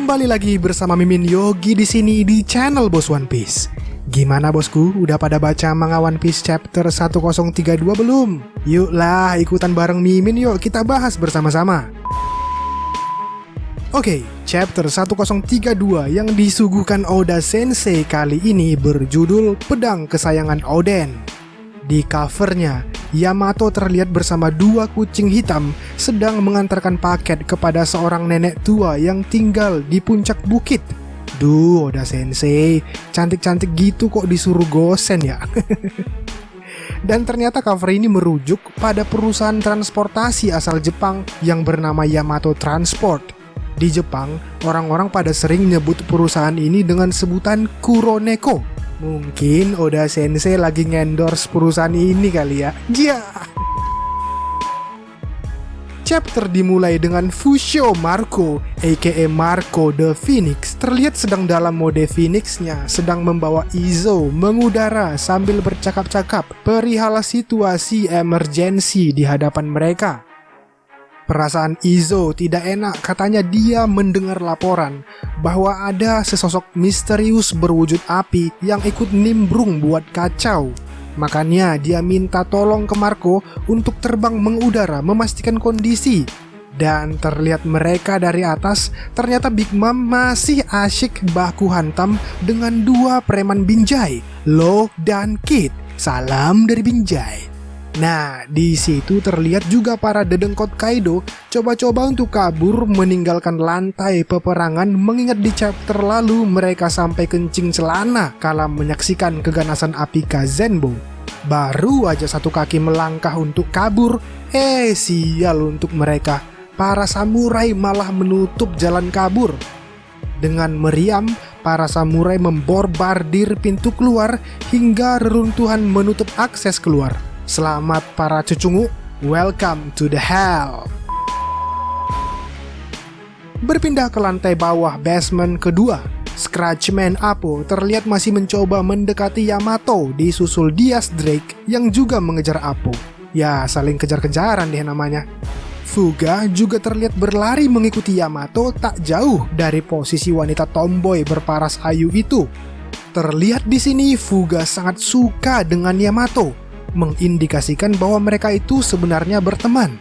Kembali lagi bersama Mimin Yogi di sini di channel Bos One Piece. Gimana bosku, udah pada baca manga One Piece chapter 1032 belum? Yuklah ikutan bareng Mimin yuk kita bahas bersama-sama. Oke, chapter 1032 yang disuguhkan Oda Sensei kali ini berjudul Pedang Kesayangan Oden. Di covernya, Yamato terlihat bersama dua kucing hitam sedang mengantarkan paket kepada seorang nenek tua yang tinggal di puncak bukit. Duh, Oda Sensei, cantik-cantik gitu kok disuruh gosen ya. Dan ternyata cover ini merujuk pada perusahaan transportasi asal Jepang yang bernama Yamato Transport. Di Jepang, orang-orang pada sering nyebut perusahaan ini dengan sebutan Kuroneko. Mungkin Oda Sensei lagi ngendorse perusahaan ini kali ya. Chapter dimulai dengan Fusho Marco, aka Marco the Phoenix, terlihat sedang dalam mode Phoenix-nya, sedang membawa Izo mengudara sambil bercakap-cakap perihal situasi emergensi di hadapan mereka. Perasaan Izo tidak enak, katanya dia mendengar laporan bahwa ada sesosok misterius berwujud api yang ikut nimbrung buat kacau. Makanya dia minta tolong ke Marco untuk terbang mengudara memastikan kondisi. Dan terlihat mereka dari atas, ternyata Big Mom masih asyik baku hantam dengan dua preman Binjai, Law dan Kid. Salam dari Binjai. Nah, di situ terlihat juga para dedengkot Kaido coba-coba untuk kabur meninggalkan lantai peperangan, mengingat di chapter lalu mereka sampai kencing celana kala menyaksikan keganasan Apika Zenbo. Baru aja satu kaki melangkah untuk kabur, sial untuk mereka. Para samurai malah menutup jalan kabur. Dengan meriam, para samurai memborbardir pintu keluar hingga reruntuhan menutup akses keluar. Selamat para cucungu, welcome to the hell. Berpindah ke lantai bawah basement kedua, Scratchman Apo terlihat masih mencoba mendekati Yamato disusul Diaz Drake yang juga mengejar Apo. Ya, saling kejar-kejaran deh namanya. Fuga juga terlihat berlari mengikuti Yamato tak jauh dari posisi wanita tomboy berparas ayu itu. Terlihat di sini Fuga sangat suka dengan Yamato, mengindikasikan bahwa mereka itu sebenarnya berteman.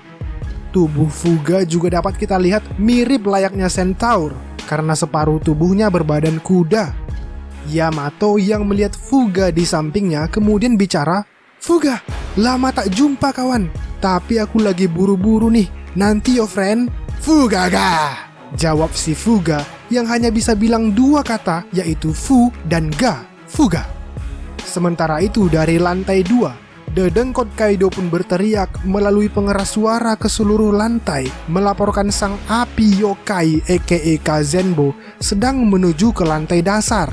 Tubuh Fuga juga dapat kita lihat mirip layaknya Centaur karena separuh tubuhnya berbadan kuda. Yamato yang melihat Fuga di sampingnya kemudian bicara, "Fuga, lama tak jumpa kawan, tapi aku lagi buru-buru nih, nanti yo friend." "Fuga ga," jawab si Fuga yang hanya bisa bilang dua kata, yaitu fu dan ga, Fuga. Sementara itu dari lantai 2, dedengkot Kaido pun berteriak melalui pengeras suara ke seluruh lantai, melaporkan sang api yokai aka Kazenbo sedang menuju ke lantai dasar.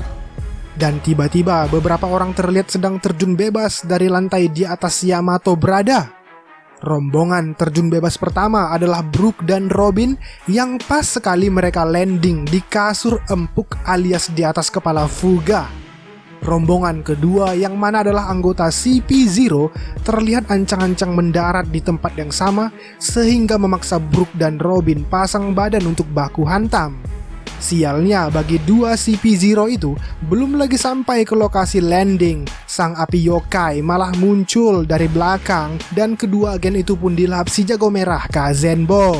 Dan tiba-tiba beberapa orang terlihat sedang terjun bebas dari lantai di atas Yamato berada. Rombongan terjun bebas pertama adalah Brook dan Robin yang pas sekali mereka landing di kasur empuk alias di atas kepala Fuga. Rombongan kedua yang mana adalah anggota CP0 terlihat ancang-ancang mendarat di tempat yang sama sehingga memaksa Brook dan Robin pasang badan untuk baku hantam. Sialnya bagi dua CP0 itu, belum lagi sampai ke lokasi landing, sang api yokai malah muncul dari belakang dan kedua agen itu pun dilapisi jago merah Kazenbo.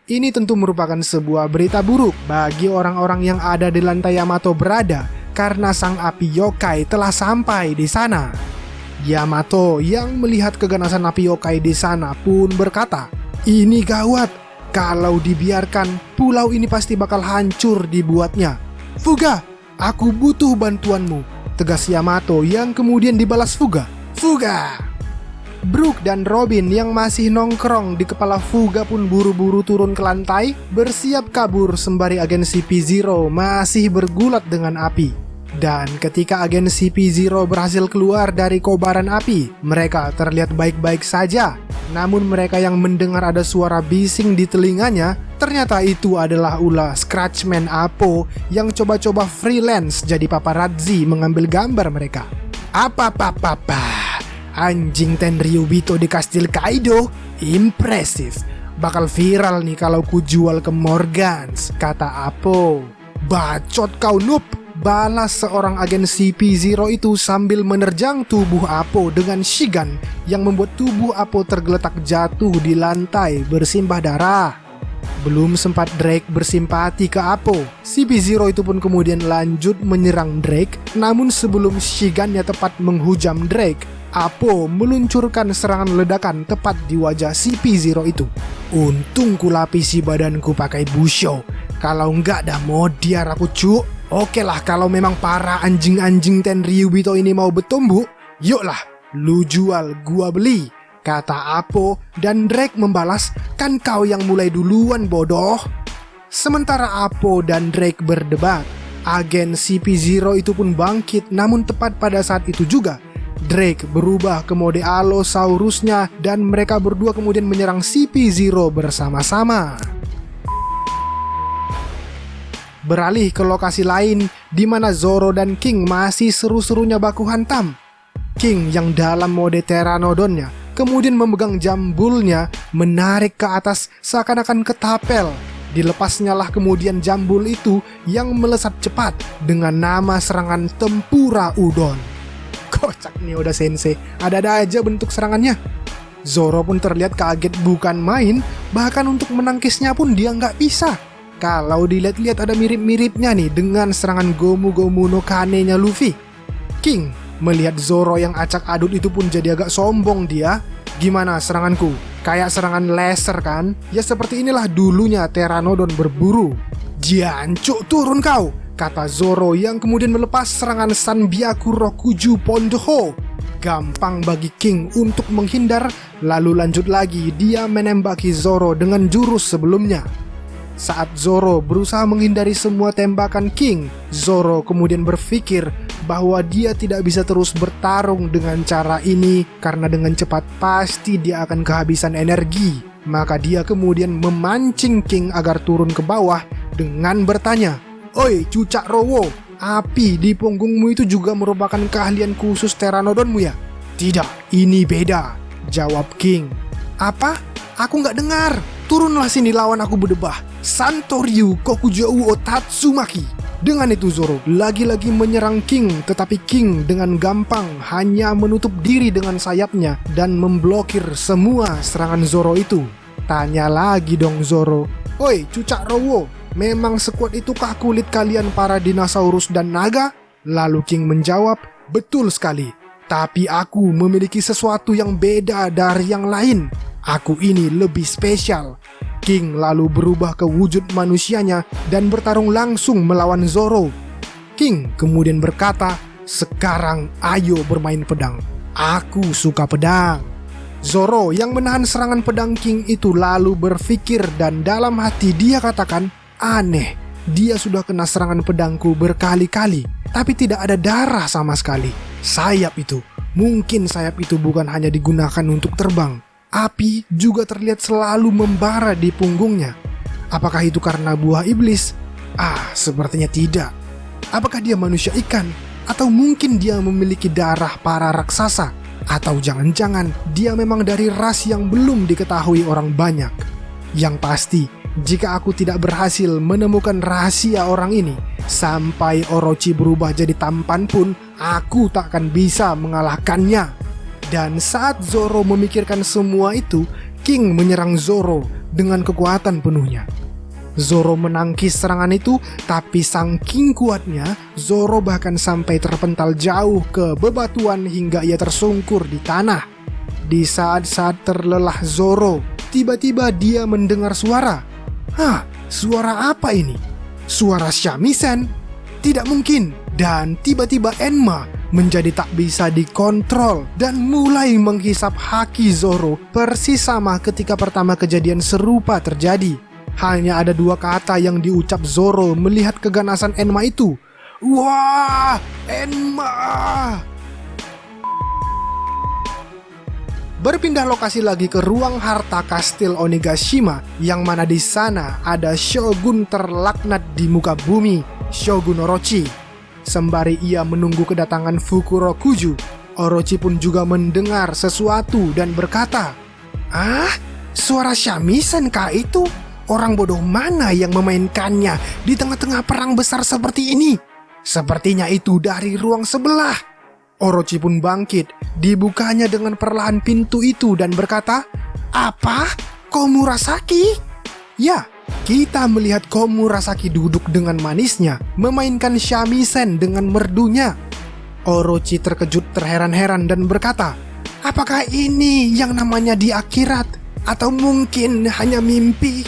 Ini tentu merupakan sebuah berita buruk bagi orang-orang yang ada di lantai Yamato berada, karena sang api yokai telah sampai di sana. Yamato yang melihat keganasan api yokai di sana pun berkata, "Ini gawat, kalau dibiarkan pulau ini pasti bakal hancur dibuatnya. Fuga, aku butuh bantuanmu," tegas Yamato yang kemudian dibalas Fuga, "Fuga." Brook dan Robin yang masih nongkrong di kepala Fuga pun buru-buru turun ke lantai, bersiap kabur sembari agen CP0 masih bergulat dengan api. Dan ketika agen CP0 berhasil keluar dari kobaran api, mereka terlihat baik-baik saja. Namun mereka yang mendengar ada suara bising di telinganya, ternyata itu adalah ulah Scratchman Apo yang coba-coba freelance jadi paparazzi mengambil gambar mereka. Apa anjing Tenryubito di kastil Kaido? Impresif. Bakal viral nih kalau ku jual ke Morgans, kata Apo. Bacot kau noob, balas seorang agen CP0 itu sambil menerjang tubuh Apo dengan shigun yang membuat tubuh Apo tergeletak jatuh di lantai bersimbah darah. Belum sempat Drake bersimpati ke Apo, CP0 itu pun kemudian lanjut menyerang Drake. Namun sebelum shigunnya tepat menghujam Drake, Apo meluncurkan serangan ledakan tepat di wajah CP0 itu. Untung ku lapisi badanku pakai busho, kalau enggak dah modiar aku cu. Oke lah, kalau memang para anjing-anjing Tenryubito ini mau bertumbuh, yuklah, lu jual gua beli, kata Apo. Dan Drake membalas, kan kau yang mulai duluan bodoh. Sementara Apo dan Drake berdebat, agen CP0 itu pun bangkit. Namun tepat pada saat itu juga Drake berubah ke mode Allosaurusnya dan mereka berdua kemudian menyerang CP0 bersama-sama. Beralih ke lokasi lain di mana Zoro dan King masih seru-serunya baku hantam. King yang dalam mode Pteranodonnya kemudian memegang jambulnya, menarik ke atas seakan-akan ketapel. Dilepasnya lah kemudian jambul itu yang melesat cepat dengan nama serangan Tempura Udon. Kocak nih Oda Sensei, ada-ada aja bentuk serangannya. Zoro pun terlihat kaget bukan main, bahkan untuk menangkisnya pun dia nggak bisa. Kalau dilihat-lihat ada mirip-miripnya nih dengan serangan Gomu Gomu no Kane-nya Luffy. King melihat Zoro yang acak adut itu pun jadi agak sombong dia. Gimana seranganku? Kayak serangan laser kan? Ya seperti inilah dulunya Pteranodon berburu. Jancuk turun kau, kata Zoro yang kemudian melepas serangan Sanbyaku Rokuju Pondoho. Gampang bagi King untuk menghindar, lalu lanjut lagi dia menembaki Zoro dengan jurus sebelumnya. Saat Zoro berusaha menghindari semua tembakan King, Zoro kemudian berpikir bahwa dia tidak bisa terus bertarung dengan cara ini karena dengan cepat pasti dia akan kehabisan energi. Maka dia kemudian memancing King agar turun ke bawah dengan bertanya, "Oi cucak rowo, api di punggungmu itu juga merupakan keahlian khusus Pteranodonmu ya?" "Tidak, ini beda," jawab King. "Apa? Aku nggak dengar. Turunlah sini lawan aku berdebah. Santoryu Kokujou Otatsumaki." Dengan itu Zoro lagi-lagi menyerang King, tetapi King dengan gampang hanya menutup diri dengan sayapnya dan memblokir semua serangan Zoro itu. Tanya lagi dong Zoro, "Oi cucak rowo, memang sekuat itukah kulit kalian para dinosaurus dan naga?" Lalu King menjawab, "Betul sekali, tapi aku memiliki sesuatu yang beda dari yang lain. Aku ini lebih spesial." King lalu berubah ke wujud manusianya dan bertarung langsung melawan Zoro. King kemudian berkata, "Sekarang ayo bermain pedang. Aku suka pedang." Zoro yang menahan serangan pedang King itu lalu berpikir dan dalam hati dia katakan, "Aneh, dia sudah kena serangan pedangku berkali-kali, tapi tidak ada darah sama sekali. Sayap itu, mungkin sayap itu bukan hanya digunakan untuk terbang. Api juga terlihat selalu membara di punggungnya. Apakah itu karena buah iblis? Sepertinya tidak. Apakah dia manusia ikan? Atau mungkin dia memiliki darah para raksasa? Atau jangan-jangan dia memang dari ras yang belum diketahui orang banyak? Yang pasti, jika aku tidak berhasil menemukan rahasia orang ini, sampai Orochi berubah jadi tampan pun, aku tak akan bisa mengalahkannya." Dan saat Zoro memikirkan semua itu, King menyerang Zoro dengan kekuatan penuhnya. Zoro menangkis serangan itu, tapi saking kuatnya, Zoro bahkan sampai terpental jauh ke bebatuan hingga ia tersungkur di tanah. Di saat-saat terlelah Zoro, tiba-tiba dia mendengar suara. Suara apa ini? Suara shamisen? Tidak mungkin. Dan tiba-tiba Enma menjadi tak bisa dikontrol dan mulai menghisap haki Zoro, persis sama ketika pertama kejadian serupa terjadi. Hanya ada dua kata yang diucap Zoro melihat keganasan Enma itu. "Wah, Enma!" Berpindah lokasi lagi ke ruang harta kastil Onigashima, yang mana di sana ada Shogun terlaknat di muka bumi, Shogun Orochi. Sembari ia menunggu kedatangan Fukurokuju, Orochi pun juga mendengar sesuatu dan berkata, Suara shamisen kah itu? Orang bodoh mana yang memainkannya di tengah-tengah perang besar seperti ini? Sepertinya itu dari ruang sebelah. Orochi pun bangkit. Dibukanya dengan perlahan pintu itu dan berkata, "Apa? Komurasaki?" Ya, kita melihat Komurasaki duduk dengan manisnya, memainkan shamisen dengan merdunya. Orochi terkejut terheran-heran dan berkata, "Apakah ini yang namanya di akhirat? Atau mungkin hanya mimpi?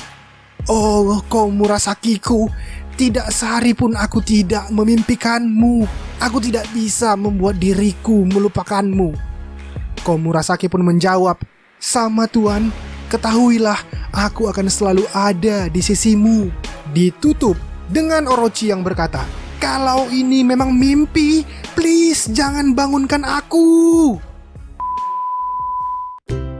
Oh, Komurasakiku, tidak sehari pun aku tidak memimpikanmu. Aku tidak bisa membuat diriku melupakanmu." Komurasaki pun menjawab, "Sama Tuan, ketahuilah aku akan selalu ada di sisimu." Ditutup dengan Orochi yang berkata, "Kalau ini memang mimpi, please jangan bangunkan aku."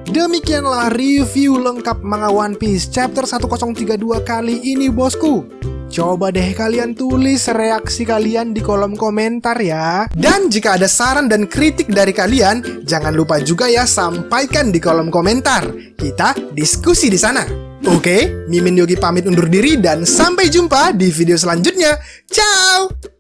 Demikianlah review lengkap manga One Piece chapter 1032 kali ini bosku. Coba deh kalian tulis reaksi kalian di kolom komentar ya. Dan jika ada saran dan kritik dari kalian, jangan lupa juga ya sampaikan di kolom komentar. Kita diskusi di sana. Oke, Mimin Yogi pamit undur diri dan sampai jumpa di video selanjutnya. Ciao!